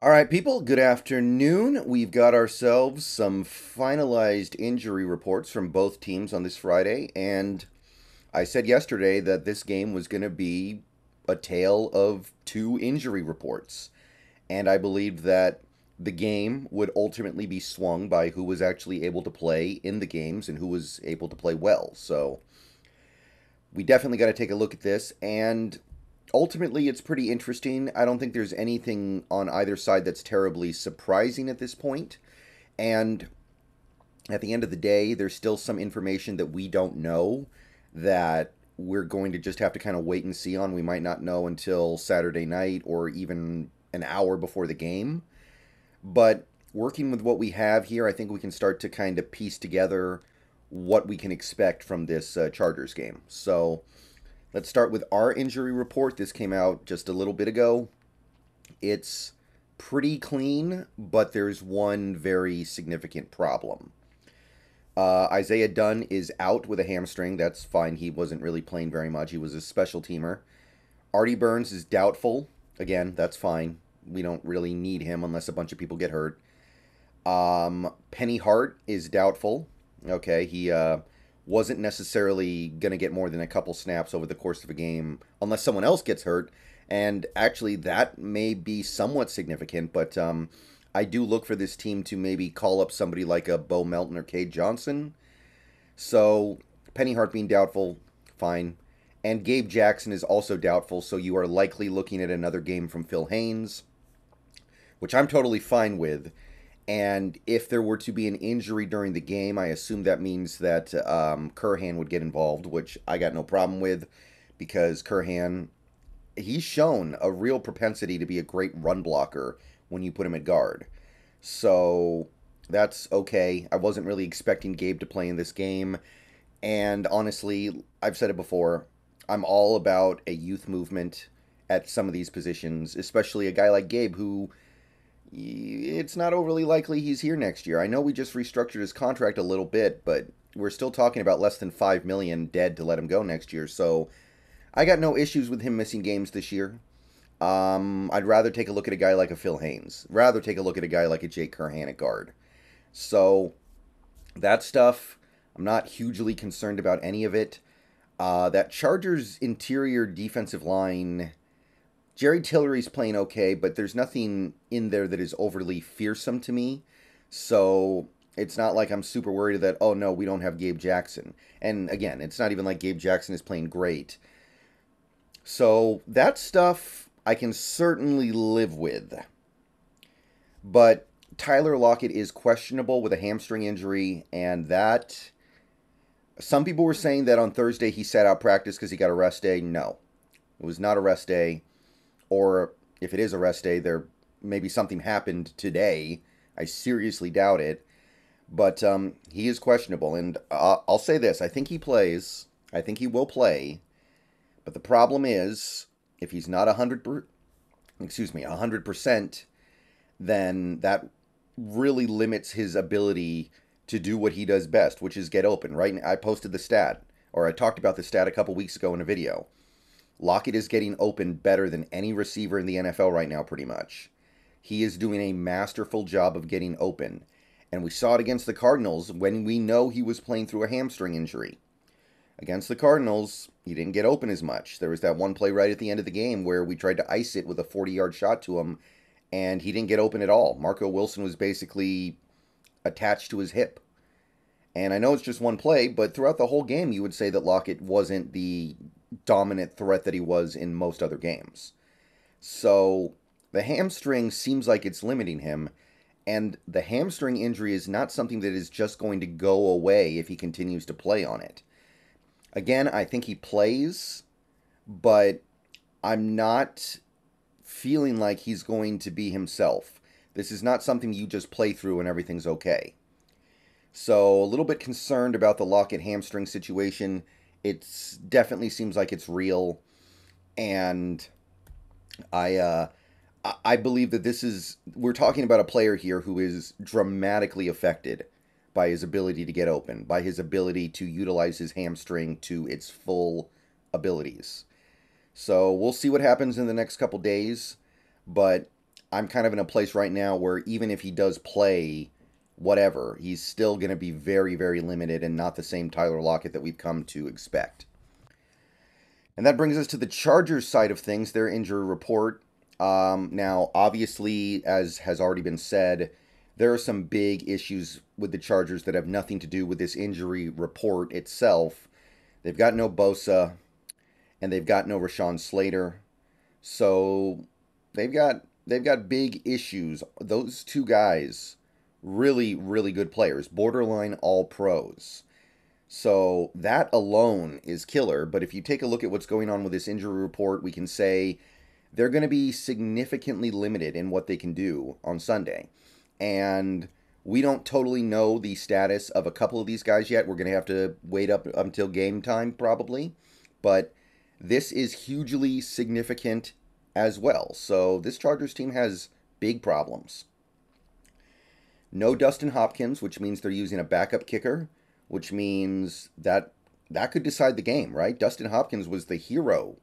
All right, people, good afternoon. We've got ourselves some finalized injury reports from both teams on this Friday, and I said yesterday that this game was going to be a tale of two injury reports, and I believed that the game would ultimately be swung by who was actually able to play in the games and who was able to play well. So we definitely got to take a look at this, and ultimately it's pretty interesting. I don't think there's anything on either side that's terribly surprising at this point. And at the end of the day, there's still some information that we don't know that we're going to just have to kind of wait and see on. We might not know until Saturday night or even an hour before the game. But working with what we have here, I think we can start to kind of piece together what we can expect from this Chargers game. So let's start with our injury report. This came out just a little bit ago. It's pretty clean, but there's one very significant problem. Isaiah Dunn is out with a hamstring. That's fine. He wasn't really playing very much. He was a special teamer. Artie Burns is doubtful. Again, that's fine. We don't really need him unless a bunch of people get hurt. Penny Hart is doubtful. Okay, he wasn't necessarily going to get more than a couple snaps over the course of a game unless someone else gets hurt. And actually, that may be somewhat significant, but I do look for this team to maybe call up somebody like a Bo Melton or Cade Johnson. So, Penny Hart being doubtful, fine. And Gabe Jackson is also doubtful, so you are likely looking at another game from Phil Haynes, which I'm totally fine with. And if there were to be an injury during the game, I assume that means that Curhan would get involved, which I got no problem with because Curhan, he's shown a real propensity to be a great run blocker when you put him at guard. So that's okay. I wasn't really expecting Gabe to play in this game. And honestly, I've said it before, I'm all about a youth movement at some of these positions, especially a guy like Gabe who it's not overly likely he's here next year. I know we just restructured his contract a little bit, but we're still talking about less than 5 million dead to let him go next year. So I got no issues with him missing games this year. I'd rather take a look at a guy like a Phil Haynes, rather take a look at a guy like a Jake Curhan at guard. So that stuff, I'm not hugely concerned about any of it. That Chargers interior defensive line, Jerry Tillery's playing okay, but there's nothing in there that is overly fearsome to me. So it's not like I'm super worried that, oh no, we don't have Gabe Jackson. And again, it's not even like Gabe Jackson is playing great. So that stuff I can certainly live with. But Tyler Lockett is questionable with a hamstring injury, and that. Some people were saying that on Thursday he sat out practice because he got a rest day. No, it was not a rest day. Or if it is a rest day, there maybe something happened today. I seriously doubt it. But he is questionable, and I'll say this: I think he plays. I think he will play. But the problem is, if he's not 100%, then that really limits his ability to do what he does best, which is get open. Right? I posted the stat, or I talked about the stat a couple weeks ago in a video. Lockett is getting open better than any receiver in the NFL right now, pretty much. He is doing a masterful job of getting open. And we saw it against the Cardinals when we know he was playing through a hamstring injury. Against the Cardinals, he didn't get open as much. There was that one play right at the end of the game where we tried to ice it with a 40-yard shot to him, and he didn't get open at all. Marco Wilson was basically attached to his hip. And I know it's just one play, but throughout the whole game, you would say that Lockett wasn't the dominant threat that he was in most other games. So the hamstring seems like it's limiting him, and the hamstring injury is not something that is just going to go away if he continues to play on it. Again, I think he plays, but I'm not feeling like he's going to be himself. This is not something you just play through and everything's okay. So a little bit concerned about the Lockett hamstring situation. It definitely seems like it's real, and I I believe that we're talking about a player here who is dramatically affected by his ability to get open, by his ability to utilize his hamstring to its full abilities. So we'll see what happens in the next couple days, but I'm kind of in a place right now where even if he does play whatever, he's still going to be very, very limited and not the same Tyler Lockett that we've come to expect. And that brings us to the Chargers side of things, their injury report. Now, obviously, as has already been said, there are some big issues with the Chargers that have nothing to do with this injury report itself. They've got no Bosa, and they've got no Rashawn Slater. So they've got big issues. Those two guys, really, really good players, borderline all pros. So that alone is killer. But if you take a look at what's going on with this injury report, we can say they're going to be significantly limited in what they can do on Sunday. And we don't totally know the status of a couple of these guys yet. We're going to have to wait up until game time probably. But this is hugely significant as well. So this Chargers team has big problems. No Dustin Hopkins, which means they're using a backup kicker, which means that could decide the game, right? Dustin Hopkins was the hero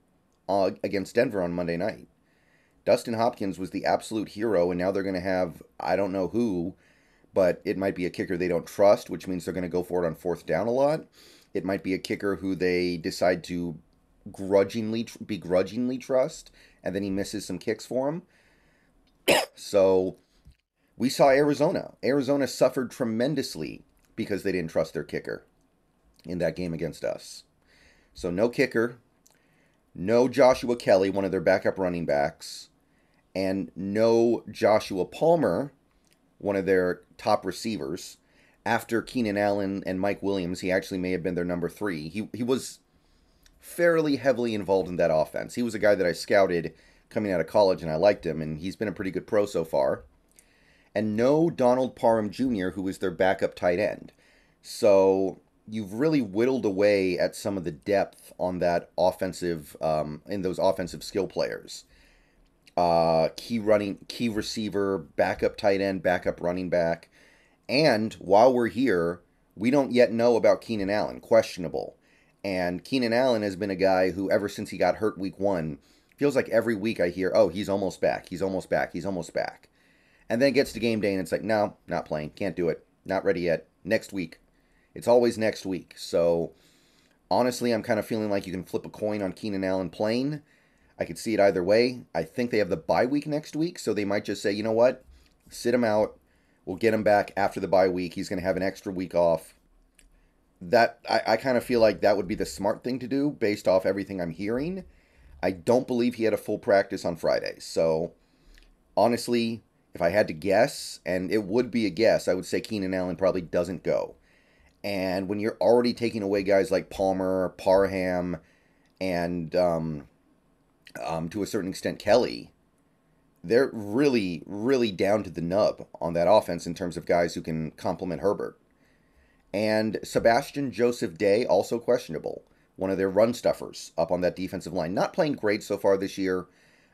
against Denver on Monday night. Dustin Hopkins was the absolute hero, and now they're going to have, I don't know who, but it might be a kicker they don't trust, which means they're going to go for it on fourth down a lot. It might be a kicker who they decide to begrudgingly trust, and then he misses some kicks for him. So we saw Arizona. Arizona suffered tremendously because they didn't trust their kicker in that game against us. So no kicker, no Joshua Kelly, one of their backup running backs, and no Joshua Palmer, one of their top receivers. After Keenan Allen and Mike Williams, he actually may have been their number 3. He was fairly heavily involved in that offense. He was a guy that I scouted coming out of college, and I liked him, and he's been a pretty good pro so far. And no Donald Parham Jr., who is their backup tight end. So you've really whittled away at some of the depth on that offensive, in those offensive skill players. Key receiver, backup tight end, backup running back. And while we're here, we don't yet know about Keenan Allen, questionable. And Keenan Allen has been a guy who, ever since he got hurt week 1, feels like every week I hear, oh, he's almost back, he's almost back, he's almost back. And then it gets to game day and it's like, no, not playing, can't do it, not ready yet, next week. It's always next week. So honestly, I'm kind of feeling like you can flip a coin on Keenan Allen playing. I could see it either way. I think they have the bye week next week, so they might just say, you know what, sit him out. We'll get him back after the bye week. He's going to have an extra week off. That I kind of feel like that would be the smart thing to do based off everything I'm hearing. I don't believe he had a full practice on Friday. So honestly, if I had to guess, and it would be a guess, I would say Keenan Allen probably doesn't go. And when you're already taking away guys like Palmer, Parham, and to a certain extent Kelly, they're really, really down to the nub on that offense in terms of guys who can complement Herbert. And Sebastian Joseph Day, also questionable. One of their run stuffers up on that defensive line. Not playing great so far this year.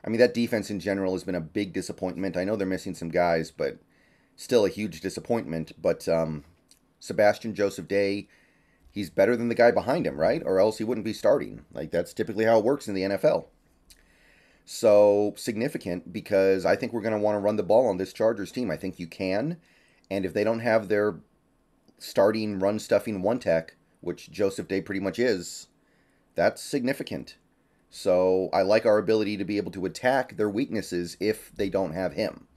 I mean, that defense in general has been a big disappointment. I know they're missing some guys, but still a huge disappointment. But Sebastian Joseph Day, he's better than the guy behind him, right? Or else he wouldn't be starting. Like, that's typically how it works in the NFL. So, significant because I think we're going to want to run the ball on this Chargers team. I think you can. And if they don't have their starting run-stuffing one-tech, which Joseph Day pretty much is, that's significant. So I like our ability to be able to attack their weaknesses if they don't have him.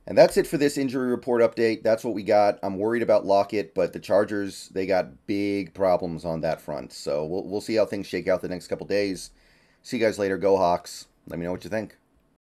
And that's it for this injury report update. That's what we got. I'm worried about Lockett, but the Chargers, they got big problems on that front. So we'll see how things shake out the next couple days. See you guys later. Go Hawks. Let me know what you think.